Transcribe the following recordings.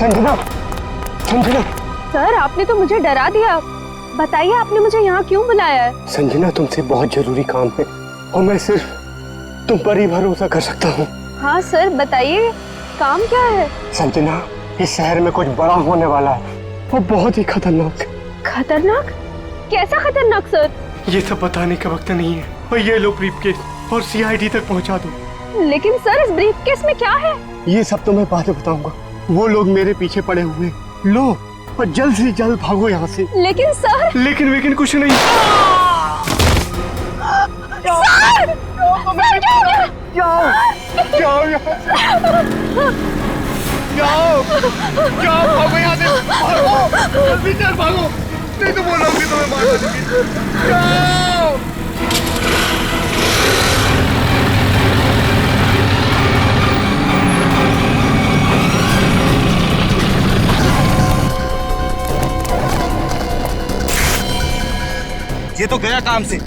Sanjana, Sanjana. Sir आपने तो मुझे डरा दिया। बताइए आपने मुझे यहाँ क्यों बुलाया है? संजना तुमसे बहुत जरूरी काम है और मैं सिर्फ तुम पर ही भरोसा कर सकता हूँ। हाँ सर बताइए, काम क्या है? संजना, इस शहर में कुछ बड़ा होने वाला है, वो बहुत ही खतरनाक। खतरनाक? कैसा खतरनाक सर? ये सब बताने का वक्त नहीं है। और ये लो ब्रीफकेस और सीआईडी तक पहुंचा दो। लेकिन सर इस ब्रीफकेस में क्या है? ये सब तो मैं बाद में बताऊंगा। वो लोग मेरे पीछे पड़े हुए। लो और जल्द से जल्द भागो यहाँ से। लेकिन सर। लेकिन कुछ नहीं। सर! सर क्या हो गया? जाओ जाओ यहाँ से। जाओ जाओ, भागो यहाँ से, भागो जल्दी चल, भागो, नहीं तो वो लोग भी तुम्हें मार देंगे। जाओ। ये तो गया काम से,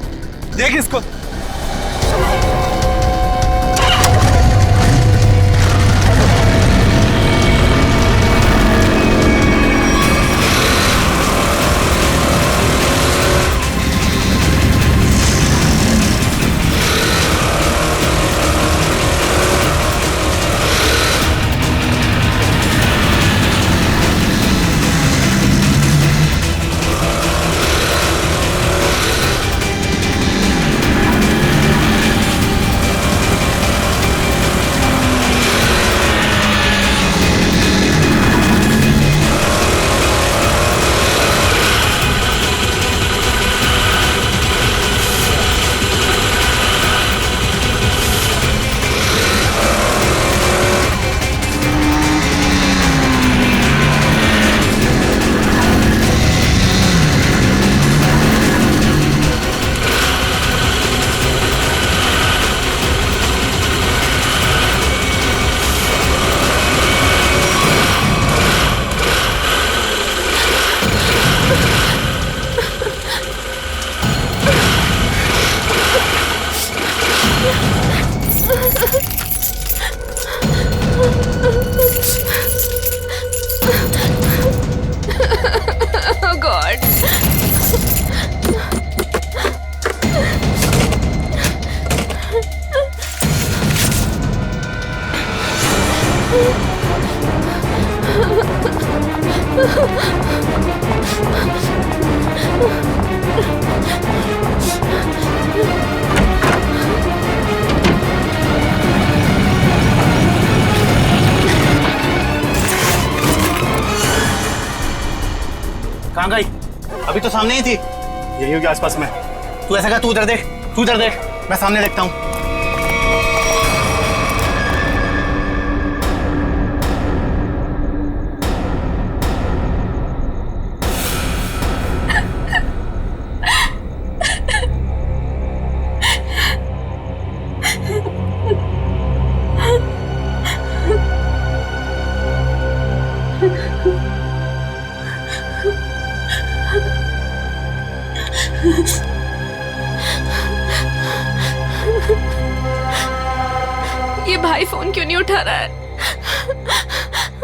देख इसको। Oh God. कहाँ गई? अभी तो सामने ही थी। यही होगी आसपास में। तू ऐसा कर, तू उधर देख, तू उधर देख, मैं सामने देखता हूँ। ये भाई फोन क्यों नहीं उठा रहा है?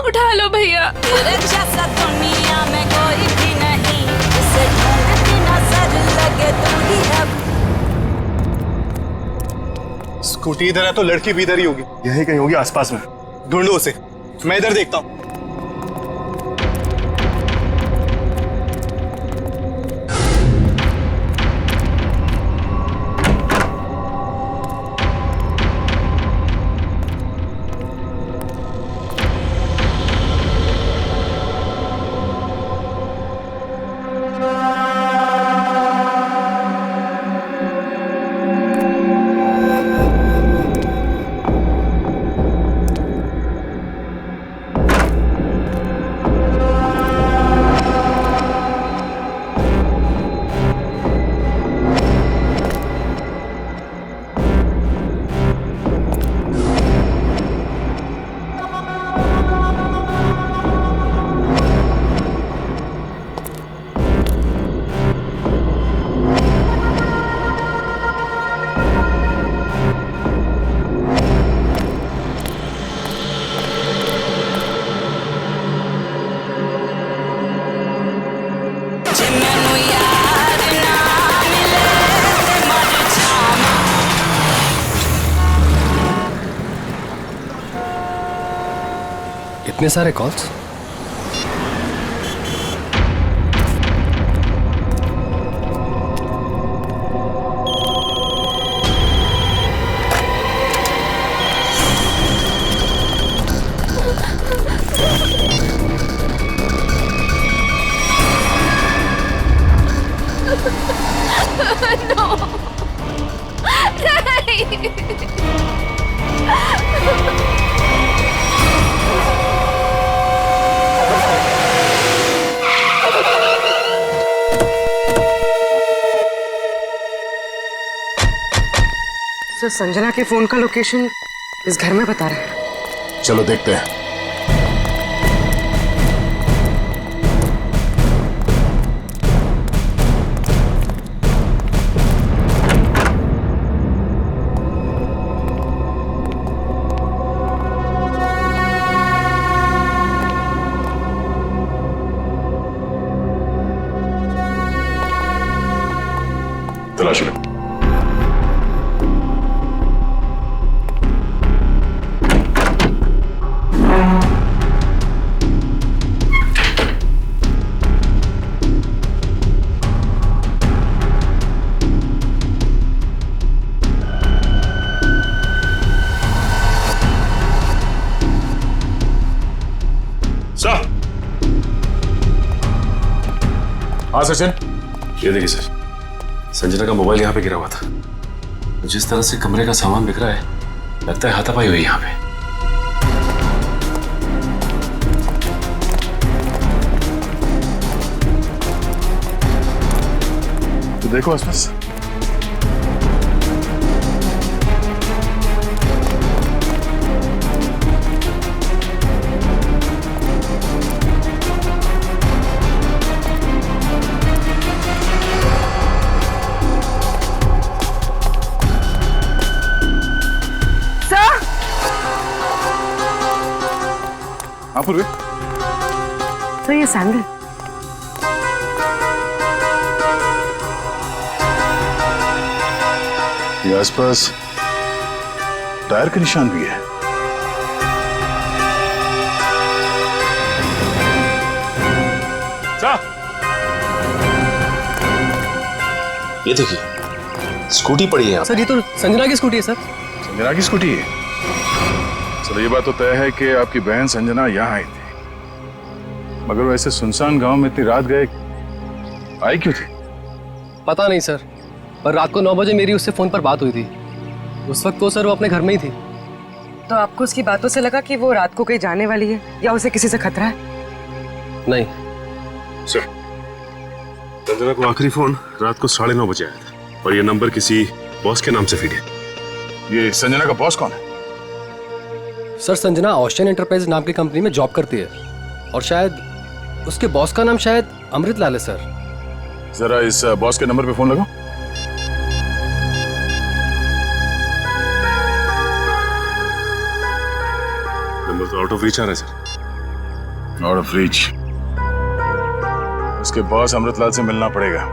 उठा लो भैया। जैसा दुनिया में कोई भी नहीं, जिसे ढूंढती नजर लगे तू ही है। स्कूटी इधर है तो लड़की भी इधर ही होगी। यही कहीं होगी आसपास में। ढूंढो उसे, मैं इधर देखता हूँ। इतने सारे कॉल्स? सर, संजना के फोन का लोकेशन इस घर में बता रहा है। चलो देखते हैं। तलाश लो। सर। हाँ सचिन। ये देखिए सर, संजना का मोबाइल यहाँ पे गिरा हुआ था। जिस तरह से कमरे का सामान बिखरा है, लगता है हाथापाई हुई यहाँ पे। तो देखो आसपास। हाँ पूर्वी। सर, ये सैंडल। ये आसपास टायर के निशान भी है। सर, ये देखिए, स्कूटी पड़ी है यहाँ। सर, ये तो संजना की स्कूटी है सर। संजना की स्कूटी है। चलो ये बात तो तय है कि आपकी बहन संजना यहाँ आई थी, मगर वो ऐसे सुनसान गांव में इतनी रात गए आई क्यों थी? पता नहीं सर, पर रात को 9 बजे मेरी उससे फोन पर बात हुई थी। उस वक्त तो सर वो अपने घर में ही थी। तो आपको उसकी बातों से लगा कि वो रात को कहीं जाने वाली है या उसे किसी से खतरा है? नहीं सर, संजना को आखिरी फोन रात को 9:30 बजे आया था और ये नंबर किसी बॉस के नाम से फीड है। ये संजना का बॉस कौन है? सर, संजना ऑस्टिन एंटरप्राइज नाम की कंपनी में जॉब करती है और शायद उसके बॉस का नाम शायद अमृतलाल है सर। जरा इस बॉस के नंबर पे फोन लगाओ। नंबर तो आउट ऑफ रीच आ रहा है सर। Out of reach. उसके बॉस अमृतलाल से मिलना पड़ेगा।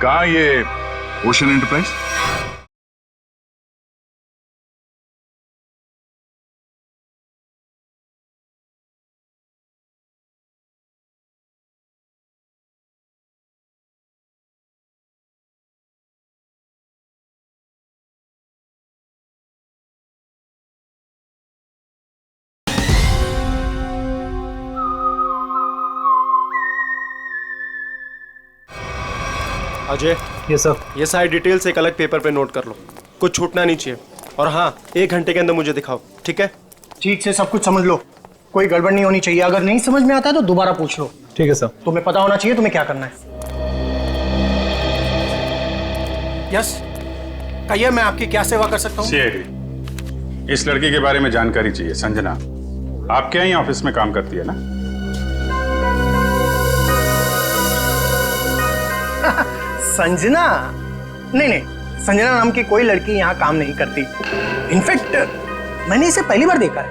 कहाँ ये ओशन एंटरप्राइज? अजय, ये सर, ये सारी डिटेल्स एक अलग पेपर पे नोट कर लो। कुछ छूटना नहीं चाहिए। और हाँ, 1 घंटे के अंदर मुझे दिखाओ, ठीक है? ठीक से सब कुछ समझ लो, कोई गड़बड़ नहीं होनी चाहिए। अगर नहीं समझ में आता है तो दोबारा पूछ लो। ठीक है सर। तुम्हें पता होना चाहिए तुम्हें क्या करना है। यस, कहिए, मैं आपकी क्या सेवा कर सकता हूँ? सीआईडी, इस लड़की के बारे में जानकारी चाहिए। संजना आपके यहाँ ऑफिस में काम करती है ना? संजना? नहीं नहीं, संजना नाम की कोई लड़की यहाँ काम नहीं करती। इनफैक्ट मैंने इसे पहली बार देखा है।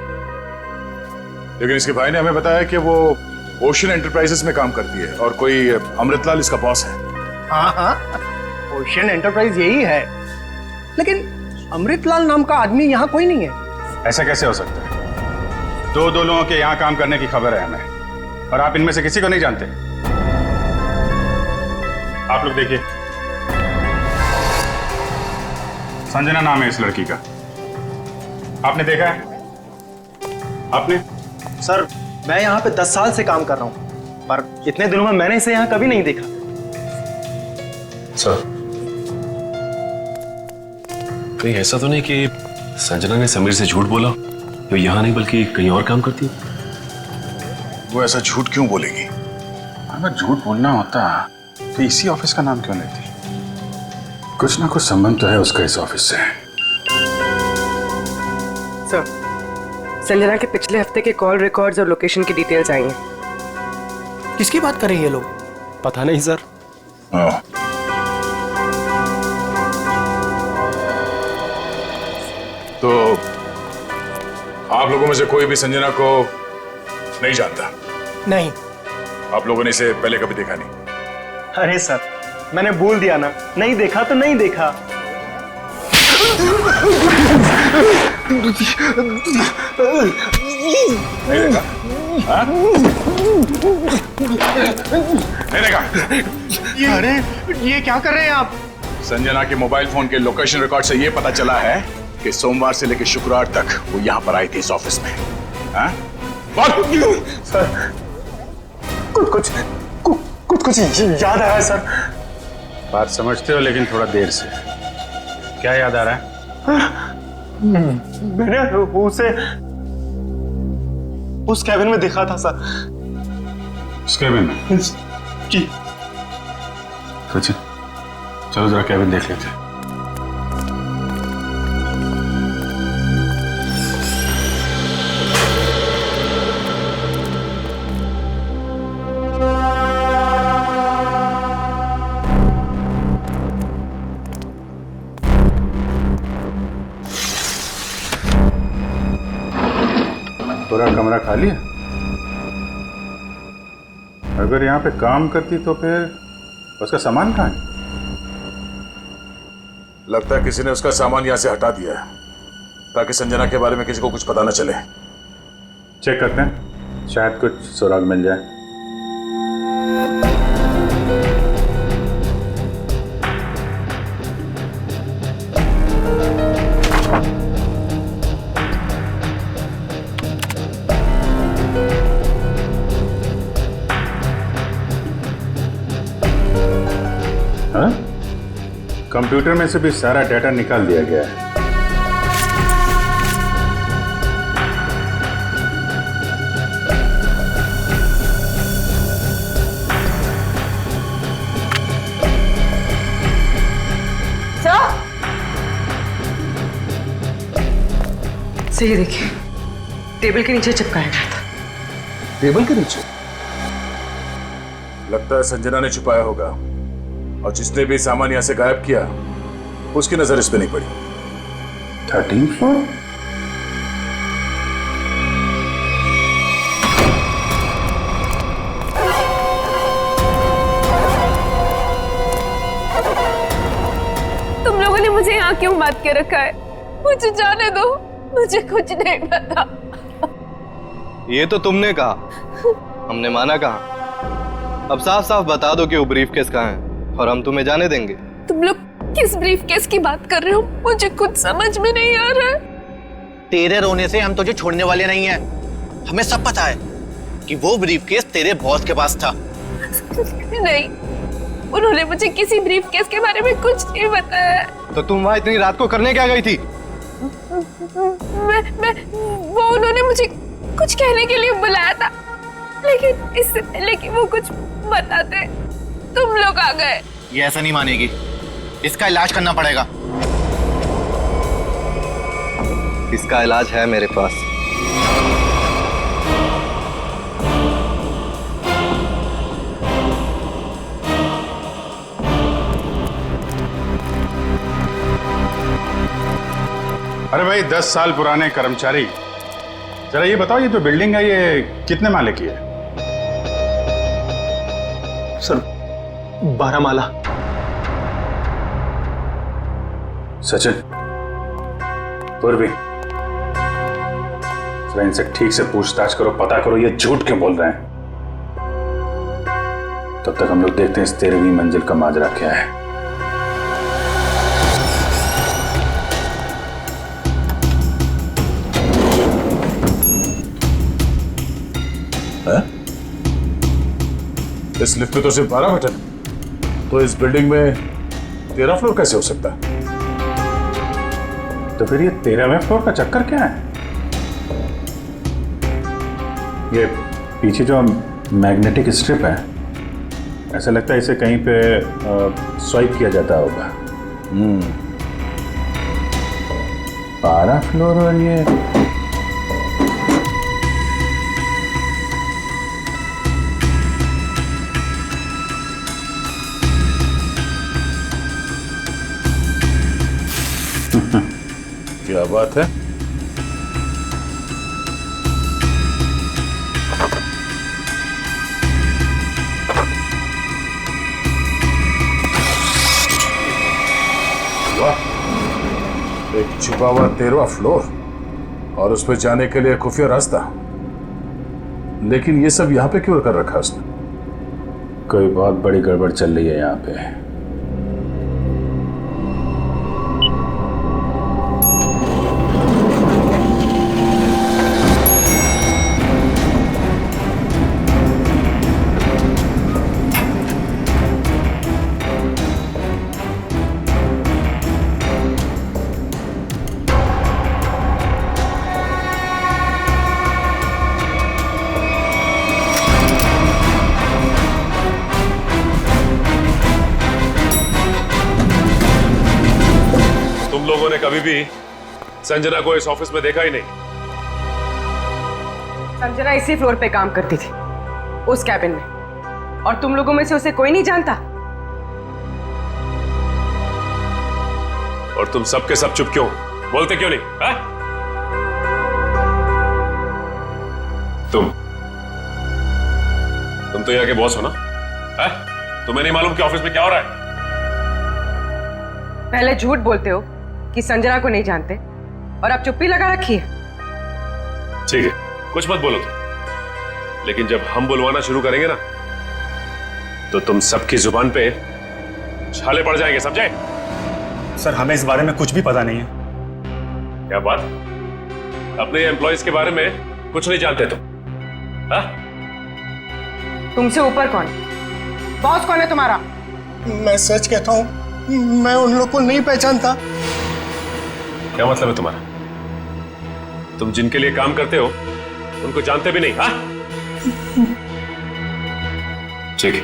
लेकिन इसके भाई ने हमें बताया कि वो ओशन एंटरप्राइजेस में काम करती है और कोई अमृतलाल इसका बॉस है। हाँ हाँ, ओशन एंटरप्राइज यही है, लेकिन अमृतलाल नाम का आदमी यहाँ कोई नहीं है। ऐसा कैसे हो सकता है? दो लोगों के यहाँ काम करने की खबर है हमें, और आप इनमें से किसी को नहीं जानते। आप लोग देखिए, संजना नाम है इस लड़की का। आपने देखा है? आपने? सर मैं यहाँ पे 10 साल से काम कर रहा हूँ, पर इतने दिनों में मैंने इसे यहाँ कभी नहीं देखा। सर, कहीं ऐसा तो नहीं कि संजना ने समीर से झूठ बोला, तो यहाँ नहीं बल्कि कहीं और काम करती है? वो ऐसा झूठ क्यों बोलेगी? अगर झूठ बोलना होता तो इसी ऑफिस का नाम क्यों लेती? कुछ ना कुछ संबंध तो है उसका इस ऑफिस से। सर, संजना के पिछले हफ्ते के कॉल रिकॉर्ड्स और लोकेशन की डिटेल्स आई हैं। किसकी बात कर रहे हैं ये लोग? पता नहीं सर। हाँ। तो आप लोगों में से कोई भी संजना को नहीं जानता? नहीं। आप लोगों ने इसे पहले कभी देखा नहीं? अरे सर मैंने बोल दिया ना, नहीं देखा तो नहीं देखा। नहीं देखा? हाँ? नहीं देखा? अरे ये क्या कर रहे हैं आप? संजना के मोबाइल फोन के लोकेशन रिकॉर्ड से ये पता चला है कि सोमवार से लेकर शुक्रवार तक वो यहाँ पर आई थी इस ऑफिस में। हाँ? सर कुछ याद आ रहा है सर। बात समझते हो लेकिन थोड़ा देर से। क्या याद आ रहा है? मैंने उसे उस कैबिन में देखा था सर। उस कैबिन में? जी। सचिन चलो जरा कैबिन देख लेते हैं। पूरा कमरा खाली है? अगर यहाँ पे काम करती तो फिर उसका सामान कहाँ है? लगता है किसी ने उसका सामान यहाँ से हटा दिया है ताकि संजना के बारे में किसी को कुछ पता न चले। चेक करते हैं, शायद कुछ सुराग मिल जाए। हाँ? कंप्यूटर में से भी सारा डाटा निकाल दिया गया है। सही देखिए, टेबल के नीचे चिपकाया गया था। टेबल के नीचे? लगता है संजना ने छुपाया होगा, और जिसने भी सामान यहां से गायब किया उसकी नजर इस पे नहीं पड़ी। 13th floor? तुम लोगों ने मुझे यहाँ क्यों बात के रखा है? मुझे जाने दो, मुझे कुछ नहीं पता। ये तो तुमने कहा, हमने माना कहा। अब साफ साफ बता दो कि वो ब्रीफकेस कहाँ है और हम तुम्हें जाने देंगे। तुम लोग किस ब्रीफकेस की बात कर रहे हो? मुझे कुछ समझ में नहीं आ रहा है। तेरे रोने से हम तुझे छोड़ने वाले नहीं हैं। हमें सब पता है कि वो ब्रीफकेस तेरे बॉस के पास था। नहीं, उन्होंने मुझे किसी ब्रीफकेस के बारे में कुछ नहीं बताया। तो तुम वहां इतनी रात को करने क्या गई थी? वो उन्होंने मुझे कुछ कहने के लिए बुलाया था, लेकिन इससे पहले कि वो कुछ बताते तुम लोग आ गए। ये ऐसा नहीं मानेगी, इसका इलाज करना पड़ेगा। इसका इलाज है मेरे पास। अरे भाई 10 साल पुराने कर्मचारी, जरा ये बताओ, ये जो बिल्डिंग है ये कितने माले की है? सर 12 माला। सचिन, पूर्वी, जरा इनसे ठीक से पूछताछ करो, पता करो ये झूठ क्यों बोल रहे हैं। तब तक हम लोग देखते हैं इस 13वीं मंजिल का माजरा क्या है। इस लिफ्ट में तो सिर्फ 12 बटन, तो इस बिल्डिंग में 13 फ्लोर कैसे हो सकता है? तो फिर ये 13वें फ्लोर का चक्कर क्या है? ये पीछे जो मैग्नेटिक स्ट्रिप है, ऐसा लगता है इसे कहीं पे स्वाइप किया जाता होगा। 12 फ्लोर और ये क्या बात है? वाह, एक छिपा हुआ 13वां फ्लोर और उस पर जाने के लिए खुफिया रास्ता। लेकिन ये सब यहाँ पे क्यों कर रखा उसने? कोई बहुत बड़ी गड़बड़ चल रही है यहाँ पे। लोगों ने कभी भी संजना को इस ऑफिस में देखा ही नहीं। संजना इसी फ्लोर पे काम करती थी, उस कैबिन में, और तुम लोगों में से उसे कोई नहीं जानता। और तुम सब के सब चुप क्यों? बोलते क्यों नहीं? हा? तुम तो यहाँ के बॉस हो ना? हा? तुम्हें नहीं मालूम कि ऑफिस में क्या हो रहा है? पहले झूठ बोलते हो कि संजना को नहीं जानते, और अब चुप्पी लगा रखी है। ठीक है, कुछ मत बोलो तुम, लेकिन जब हम बुलवाना शुरू करेंगे ना, तो तुम सबकी जुबान पे छाले पड़ जाएंगे, समझे? सर, हमें इस बारे में कुछ भी पता नहीं है। क्या बात? अपने एम्प्लॉयज के बारे में कुछ नहीं जानते तुम? हा? तुमसे ऊपर कौन? बॉस कौन है तुम्हारा? मैं सच कहता हूँ, मैं उन लोग को नहीं पहचानता। क्या मतलब है तुम्हारा? तुम जिनके लिए काम करते हो उनको जानते भी नहीं? हाँ? ठीक है,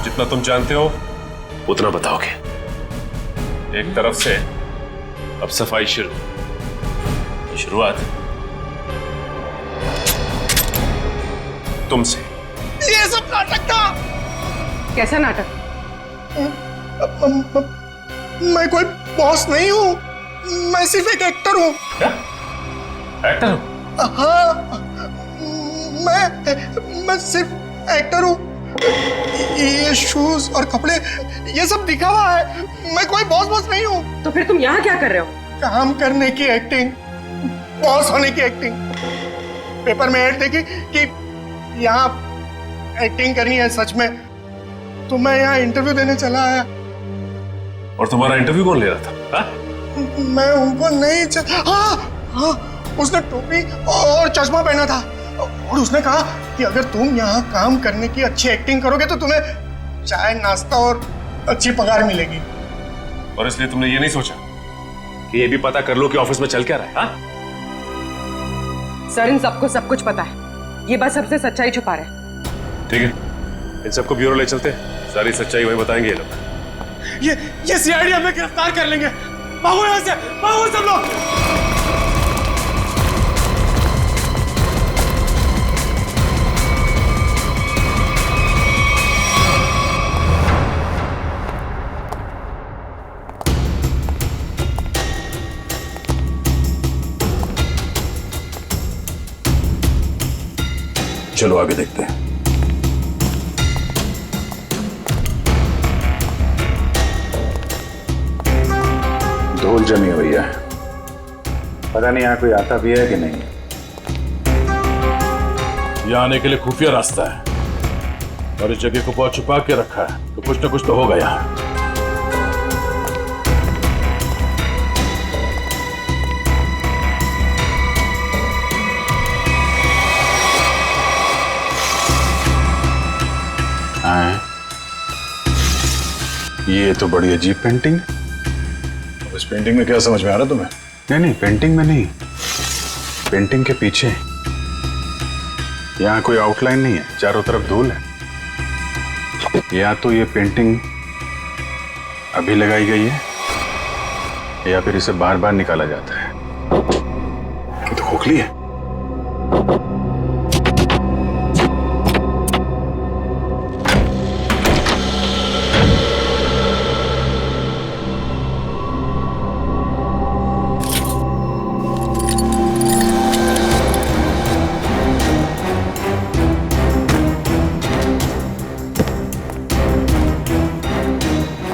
जितना तुम जानते हो उतना बताओगे। एक तरफ से अब सफाई शुरुआत तुमसे। ये सब नाटक था। कैसा नाटक? मैं कोई बॉस नहीं हूँ, मैं सिर्फ एक एक्टर हूँ। क्या? एक्टर हो? हाँ, मैं सिर्फ एक्टर हूँ। ये शूज और कपड़े, ये सब दिखावा है। मैं कोई बॉस नहीं हूँ। तो फिर तुम यहाँ क्या कर रहे हो? काम करने की एक्टिंग, बॉस होने की एक्टिंग। पेपर में ऐड देखी कि यहाँ एक्टिंग करनी है सच में, तो मैं यहाँ इंटरव्यू देने चला आया। और तुम्हारा इंटरव्यू कौन ले रहा था? हा? मैं उनको नहीं हाँ, उसने टोपी और चश्मा पहना था, और उसने कहा कि अगर तुम यहाँ काम करने की अच्छी एक्टिंग करोगे तो तुम्हें चाय, नाश्ता और अच्छी पगार मिलेगी। और इसलिए तुमने ये नहीं सोचा कि ये भी पता कर लो कि ऑफिस में चल क्या रहा है? हा? सर, इन सबको सब कुछ पता है, ये बस सबसे सच्चाई छुपा रहे हैं। ठीक है, इन सबको ब्यूरो ले चलते हैं, सारी सच्चाई वही बताएंगे ये लोग। ये सीआईडी हमें गिरफ्तार कर लेंगे। भागो यहाँ से, भागो सब लोग। चलो आगे देखते हैं। धूल जमी हुई है, पता नहीं यहाँ कोई आता भी है कि नहीं। यहाँ आने के लिए खुफिया रास्ता है और इस जगह को बहुत छुपा के रखा है, तो कुछ ना कुछ तो होगा यहाँ। ये तो बड़ी अजीब पेंटिंग है। अब इस पेंटिंग में क्या समझ में आ रहा तुम्हें? नहीं, पेंटिंग में नहीं, पेंटिंग के पीछे। यहाँ कोई आउटलाइन नहीं है, चारों तरफ धूल है। या तो ये पेंटिंग अभी लगाई गई है या फिर इसे बार बार निकाला जाता है। ये तो खोखली है।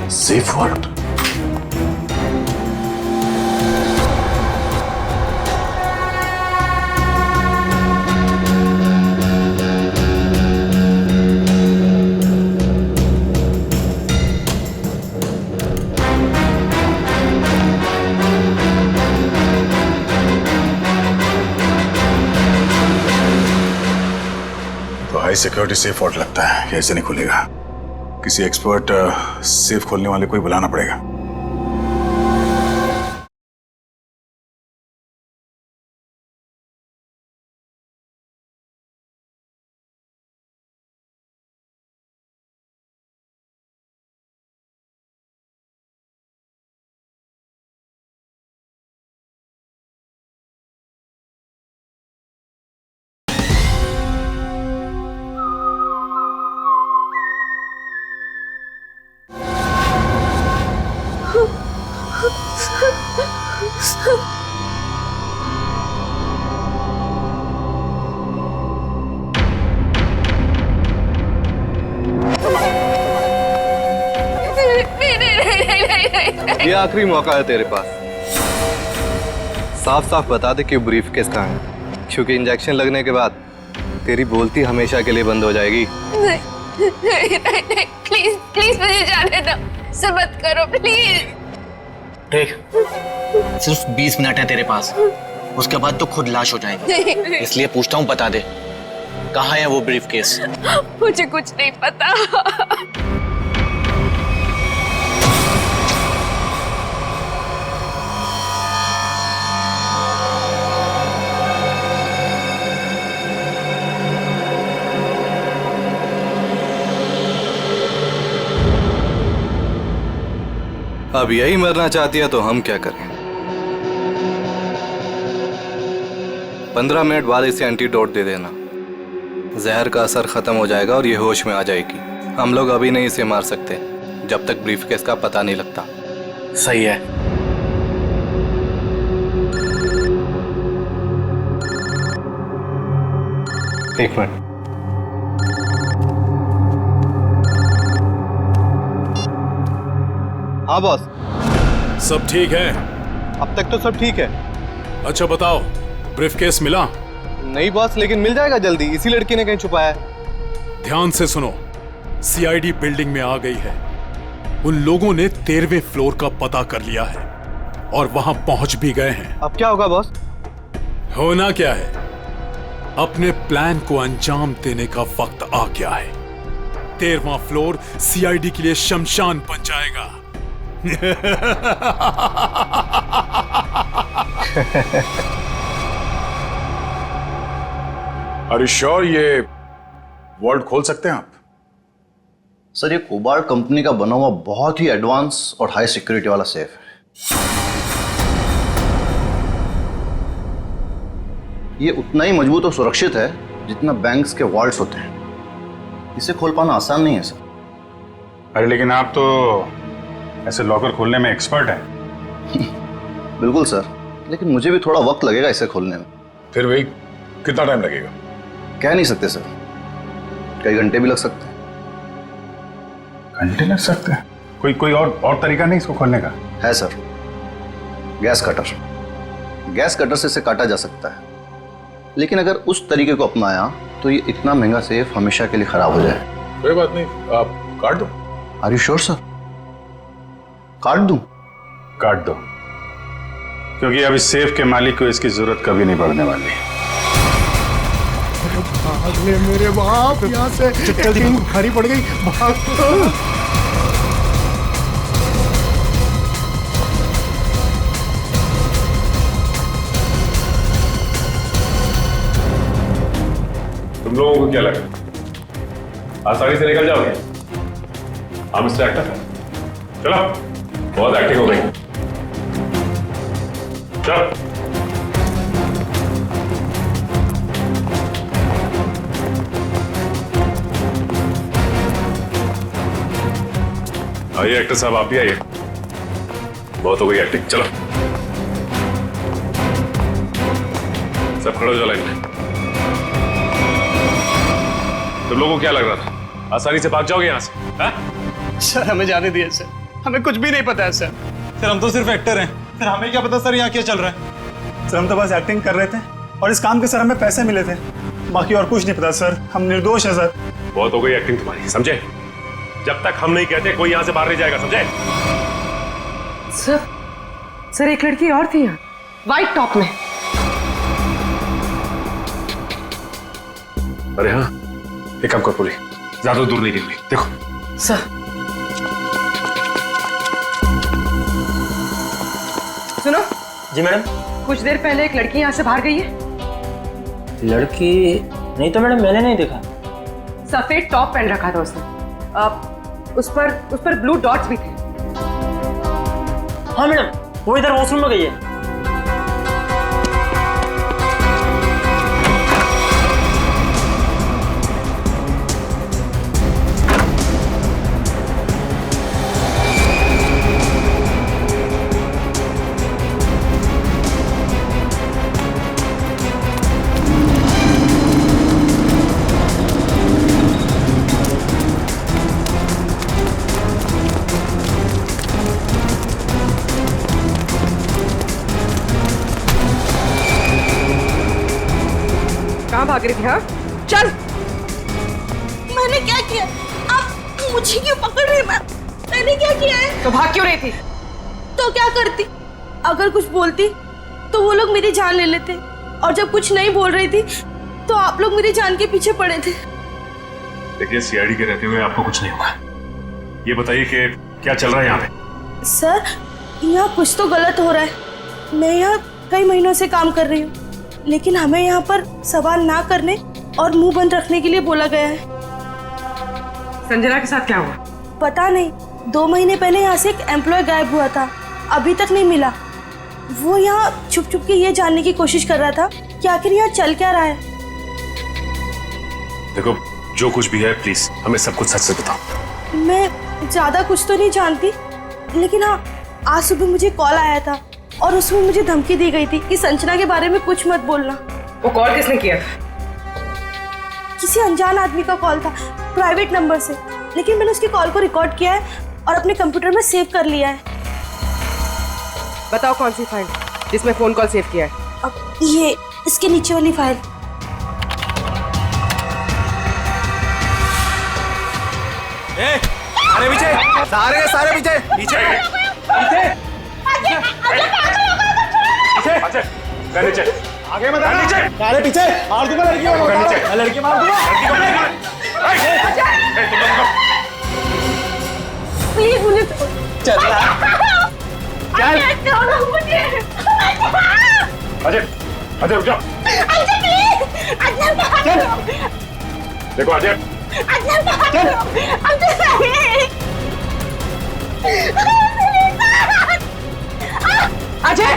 Safe word. तो हाई सिक्योरिटी सेफ वॉर्ड लगता है, कैसे नहीं खुलेगा? किसी एक्सपर्ट सेफ खोलने वाले को ही बुलाना पड़ेगा। ये आखिरी मौका है तेरे पास। साफ साफ बता दे कि ब्रीफ केस कहाँ है, क्योंकि इंजेक्शन लगने के बाद तेरी बोलती हमेशा के लिए बंद हो जाएगी। नहीं, प्लीज प्लीज मुझे जाने दो, ऐसा मत करो प्लीज। देख, सिर्फ 20 मिनट है तेरे पास, उसके बाद तो खुद लाश हो जाएगी। इसलिए पूछता हूँ, बता दे कहाँ है वो ब्रीफ केस? मुझे कुछ नहीं पता। अब यही मरना चाहती है तो हम क्या करें? 15 मिनट बाद इसे एंटीडोट दे देना, जहर का असर खत्म हो जाएगा और ये होश में आ जाएगी। हम लोग अभी नहीं इसे मार सकते जब तक ब्रीफकेस का पता नहीं लगता। सही है। एक मिनट। हाँ बॉस, सब ठीक है? अब तक तो सब ठीक है। अच्छा बताओ, ब्रीफकेस मिला? नहीं बॉस, लेकिन मिल जाएगा जल्दी, इसी लड़की ने कहीं छुपाया है। ध्यान से सुनो, सीआईडी बिल्डिंग में आ गई है। उन लोगों ने 13वें फ्लोर का पता कर लिया है और वहां पहुंच भी गए हैं। अब क्या होगा बॉस? होना क्या है, अपने प्लान को अंजाम देने का वक्त आ गया है। 13वां फ्लोर सीआईडी के लिए शमशान बन जाएगा। Are you sure ये वर्ल्ड खोल सकते हैं आप? सर, ये कोबाल्ट कंपनी का बना हुआ बहुत ही एडवांस और हाई सिक्योरिटी वाला सेफ है। ये उतना ही मजबूत और सुरक्षित है जितना बैंक्स के वॉल्ट्स होते हैं। इसे खोल पाना आसान नहीं है सर। अरे लेकिन आप तो ऐसे लॉकर खोलने में एक्सपर्ट हैं। बिल्कुल सर, लेकिन मुझे भी थोड़ा वक्त लगेगा इसे खोलने में। फिर वही कितना टाइम लगेगा? कह नहीं सकते सर, कई घंटे भी लग सकते हैं। घंटे लग सकते हैं? कोई और तरीका नहीं इसको खोलने का? है sir, gas cutter. Gas cutter से इसे काटा जा सकता है, लेकिन अगर उस तरीके को अपनाया तो ये इतना महंगा सेफ हमेशा के लिए खराब हो जाए। कोई बात नहीं, आप काट दो। Are you sure sir? काट दूं? काट दो, क्योंकि अब इस सेफ के मालिक को इसकी जरूरत कभी नहीं पड़ने वाली। भाग ले मेरे बाप यहाँ से, एक्टिंग भारी पड़ गई, भाग। तुम लोगों को क्या लगा आसानी से निकल जाओगे? हाँ मिस्टर एक्टर, चलो, बहुत एक्टिंग हो गई, चलो। आइए एक्टर साहब, आप भी आइए, बहुत हो गई एक्टिंग, चलो सब खड़े हो जाओ लाइन में। तुम लोगों को क्या लग रहा था आसानी से भाग जाओगे यहाँ से? हा? सर हमें जाने दिए सर, हमें कुछ भी नहीं पता है सर। सर हम तो सिर्फ एक्टर हैं सर, हमें क्या पता सर यहाँ क्या चल रहा है। सर हम तो बस एक्टिंग कर रहे थे और इस काम के सर हमें पैसे मिले थे, बाकी और कुछ नहीं पता सर, हम निर्दोष हैं सर। बहुत हो गई एक्टिंग तुम्हारी, समझे? जब तक हम नहीं कहते कोई यहाँ से बाहर नहीं जाएगा, समझे? सर एक लड़की और थी यहाँ, व्हाइट टॉप में। अरे हाँ, एक काम कर पूरी, ज्यादा दूर नहीं निकली, देखो। सर सुनो। जी मैडम। कुछ देर पहले एक लड़की यहाँ से बाहर गई है। लड़की नहीं तो मैडम, मैंने नहीं देखा। सफेद टॉप पहन रखा था उसने, उस पर ब्लू डॉट्स भी थे। हाँ मैडम, वो इधर वॉशरूम में गई है। कहाँ भाग रही थी? हाँ चल। मैंने क्या किया? आप मुझे क्यों पकड़ रहे हैं? मैंने क्या किया है? तो भाग क्यों रही थी? तो क्या करती? अगर कुछ बोलती तो वो लोग मेरी जान ले लेते, और जब कुछ नहीं बोल रही थी तो आप लोग मेरी जान के पीछे पड़े थे। देखिए सीआईडी के रहते हुए आपको कुछ नहीं होगा। ये बताइए कि क्या चल रहा है यहाँ पे? सर यहाँ कुछ तो गलत हो रहा है। मैं यहाँ कई महीनों से काम कर रही हूँ, लेकिन हमें यहाँ पर सवाल ना करने और मुंह बंद रखने के लिए बोला गया है। संजना के साथ क्या हुआ? पता नहीं, 2 महीने पहले यहाँ से एक एम्प्लॉय गायब हुआ था, अभी तक नहीं मिला। वो यहाँ छुप छुप के ये जानने की कोशिश कर रहा था कि आखिर यहाँ चल क्या रहा है। देखो जो कुछ भी है प्लीज हमें सब कुछ सच से बताओ। मैं ज्यादा कुछ तो नहीं जानती, लेकिन हाँ आज सुबह मुझे कॉल आया था और उसमें मुझे धमकी दी गई थी कि संजना के बारे में कुछ मत बोलना। वो कॉल किसने किया था? किसी अनजान आदमी का कॉल था, प्राइवेट नंबर से, लेकिन मैंने उसकी कॉल को रिकॉर्ड किया है और अपने कंप्यूटर में सेव कर लिया है। बताओ कौन सी फाइल जिसमें फोन कॉल सेव किया है? अब ये इसके नीचे वाली फाइल। अरे पीछे, सारे पीछे पीछे नीचे आगे मत आना। अरे पीछे मार दूंगा लड़की को, लड़की मार दूंगा। प्लीज मुझे चल अजय अजय रुक जाओ। देखो अजय अजय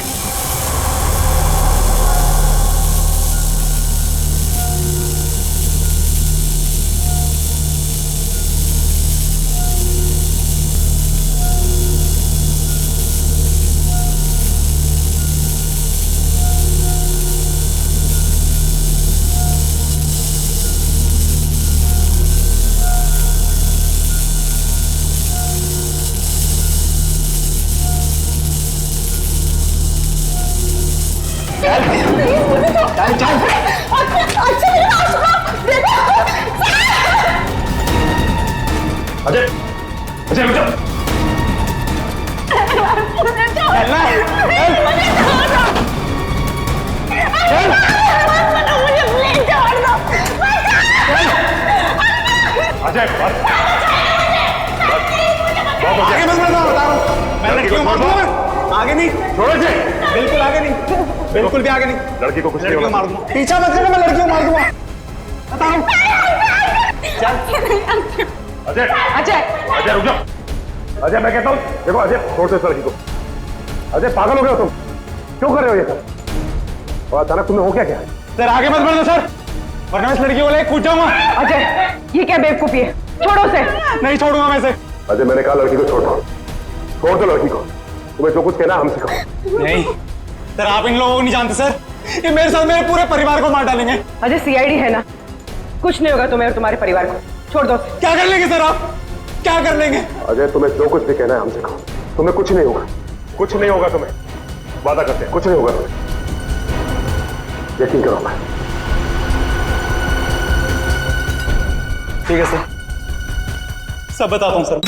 अजय बस आगे मत बढ़ना, बता रहा हूँ मैं लड़की को मार दूंगा। आगे नहीं, छोड़ो इसे। बिल्कुल आगे नहीं, बिल्कुल भी आगे नहीं। लड़की को कुछ नहीं लड़की को होगा। मार दूंगा, पीछा मत करना, मैं लड़की को मार दूंगा, बता रहा हूँ। अजय अजय अजय रुक जाओ। अजय मैं कहता हूँ, देखो अजय छोड़ दो इस लड़की को। अजय पागल हो गए हो तुम, क्यों कर रहे हो ये सब? और अचानक तुम्हें हो क्या है? सर आगे मत बढ़ना सर, वरना इस लड़की को लेकर कूद जाऊंगा। अजय ये क्या बेवकूफी है, छोड़ो उसे। नहीं छोड़ूंगा मैं इसे। अजय मैंने कहा लड़की को छोड़ दो लड़की को। तुम्हें जो कुछ कहना हमसे कहो। नहीं सर, आप इन लोगों को नहीं जानते सर, ये मेरे साथ मेरे पूरे परिवार को मार डालेंगे। अजय सीआईडी है ना, कुछ नहीं होगा तुम्हें और तुम्हारे परिवार को, छोड़ दो उसे। क्या कर लेंगे सर आप, क्या कर लेंगे? अजय तुम्हें जो कुछ भी कहना है हमसे कहो, तुम्हें कुछ नहीं होगा, कुछ नहीं होगा तुम्हें, वादा करते हैं कुछ नहीं होगा तुम्हें, यकीन करो। मैं ठीक है सर, सब बताता हूँ सर।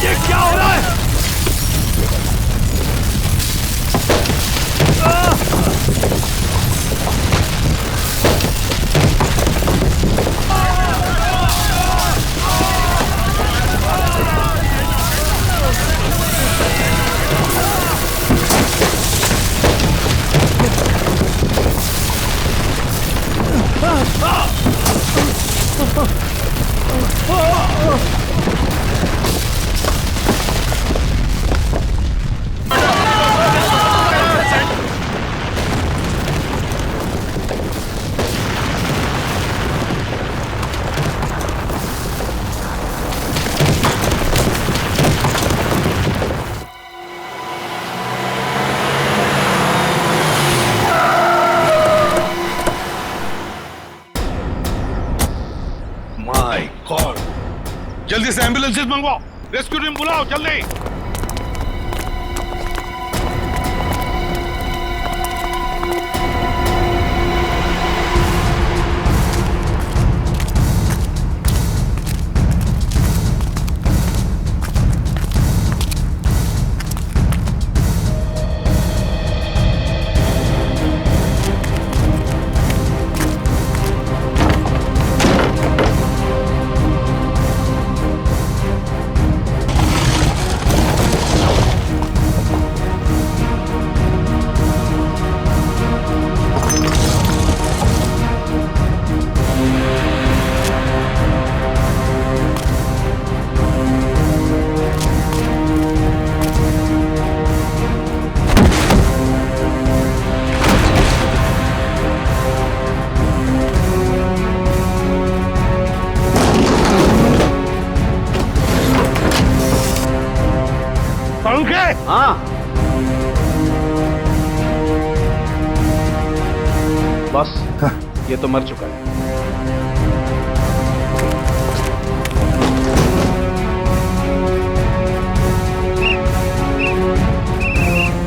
ये क्या हो रहा है? जल्दी से एम्बुलेंसेस मंगवाओ, रेस्क्यू टीम बुलाओ जल्दी। हाँ बॉस ये तो मर चुका है।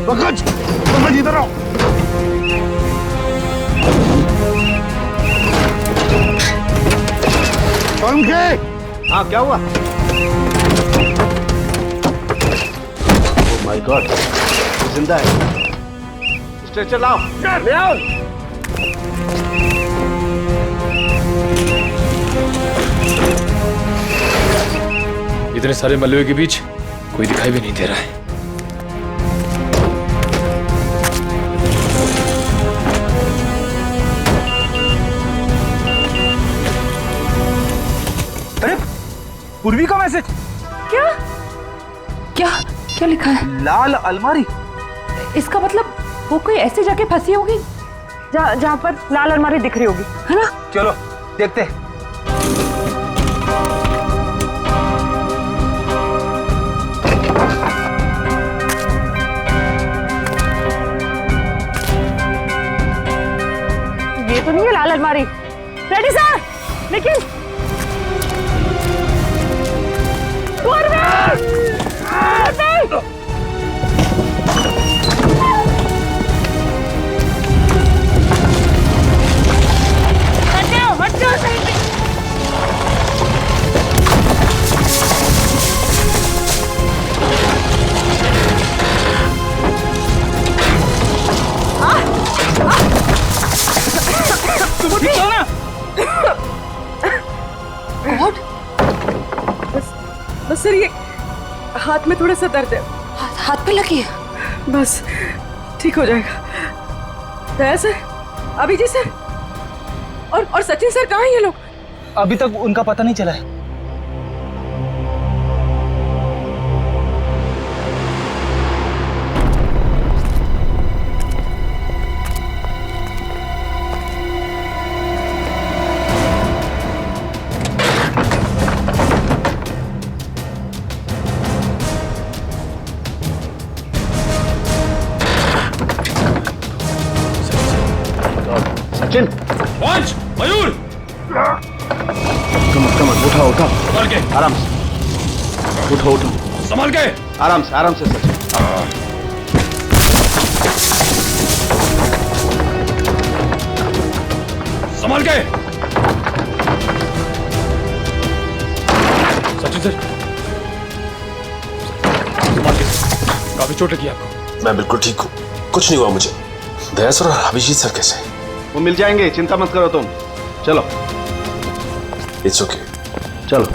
पंकज, पंकज इधर आओ। पंकज, हाँ क्या हुआ? ओह माय गॉड, जिंदा है। स्ट्रेचर लाओ। ले आओ। इतने सारे मलबे के बीच कोई दिखाई भी नहीं दे रहा है। अरे पूर्वी का मैसेज। क्या क्या क्या लिखा है? लाल अलमारी। इसका मतलब वो कोई ऐसी जगह फंसी होगी जहाँ पर लाल अलमारी दिख रही होगी, है ना? चलो देखते हैं। ये तो नहीं है लाल अलमारी। रेडी सर, लेकिन बस सर, ये हाथ में थोड़ा सा दर्द है। हाथ पे लगी है? बस ठीक हो जाएगा। दया सर, अभिजीत सर और सचिन सर कहाँ हैं ये लोग? अभी तक उनका पता नहीं चला है। सचिन, पंच, मयूर, कमन उठाओ उठाओ। संभाल के, आराम से उठो उठो। संभाल के, आराम से सचिन। संभाल के। सचिन सर, संभाल के। काफी चोट लगी आपको। मैं बिल्कुल ठीक हूँ, कुछ नहीं हुआ मुझे। दया सर और अभिजीत सर कैसे? वो मिल जाएंगे, चिंता मत करो तुम। चलो। It's okay. चलो।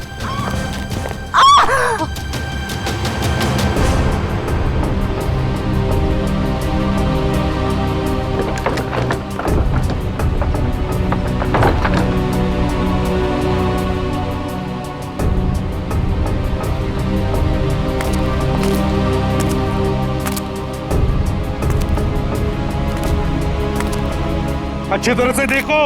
अच्छी तरह से देखो।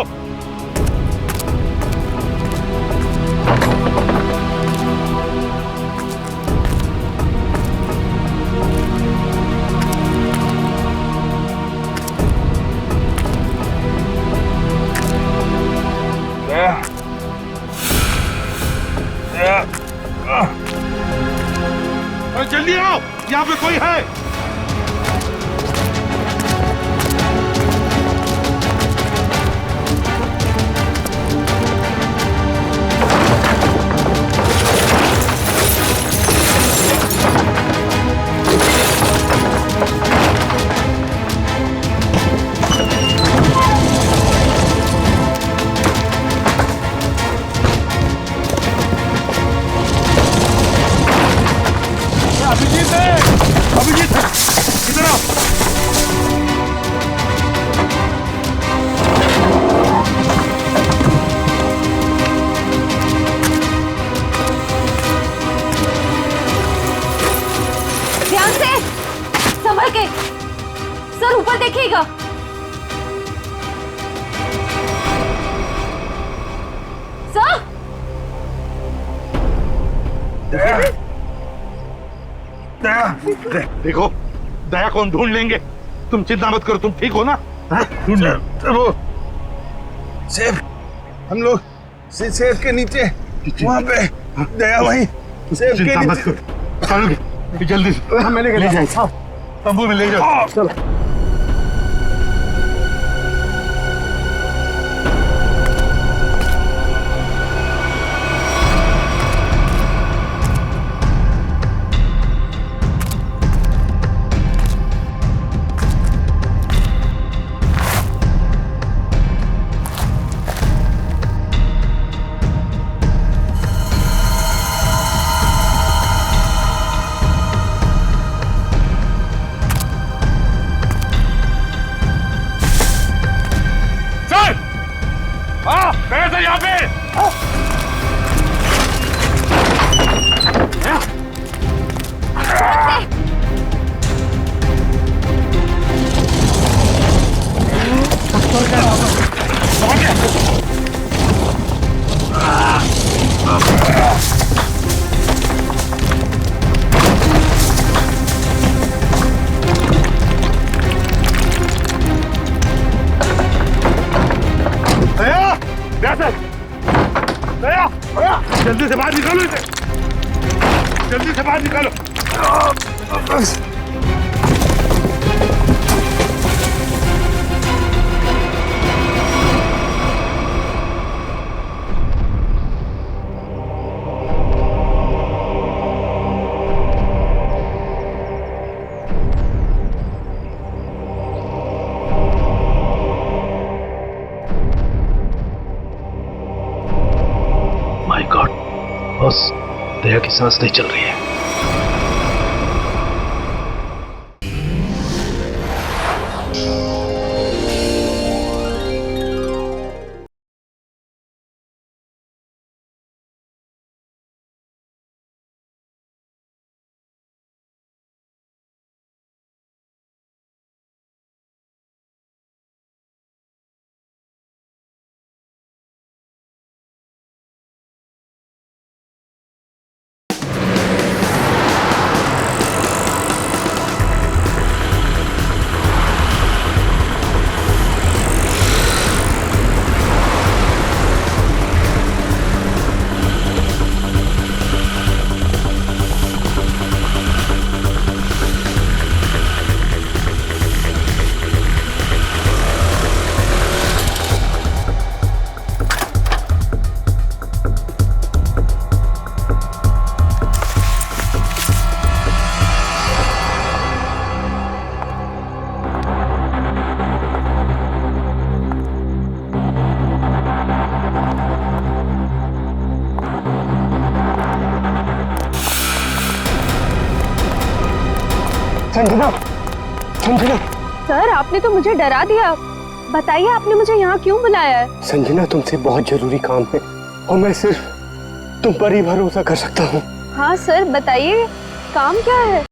जल्दी आओ, यहाँ पे कोई है। अभिजीत इधर आओ। ध्यान से, संभल के। सर ऊपर देखिएगा। सर देखो, दया कौन ढूंढ लेंगे। तुम चिंता मत करो, तुम ठीक हो ना? ढूंढ वो सेफ, हम लोग सेफ के नीचे वहाँ पे दया भाई सेफ के नीचे। चलो जल्दी से मैंने ले जाए तंबू में ले जाओ। चलो यहाँ पे जल्दी से बाहर निकालो इसे, जल्दी से बाहर निकालो। माय गॉड बॉस, दया की सांस नहीं चल रही है। संजना, संजना। सर आपने तो मुझे डरा दिया। बताइए आपने मुझे यहाँ क्यों बुलाया है? संजना तुमसे बहुत जरूरी काम है और मैं सिर्फ तुम पर ही भरोसा कर सकता हूँ। हाँ सर बताइए, काम क्या है?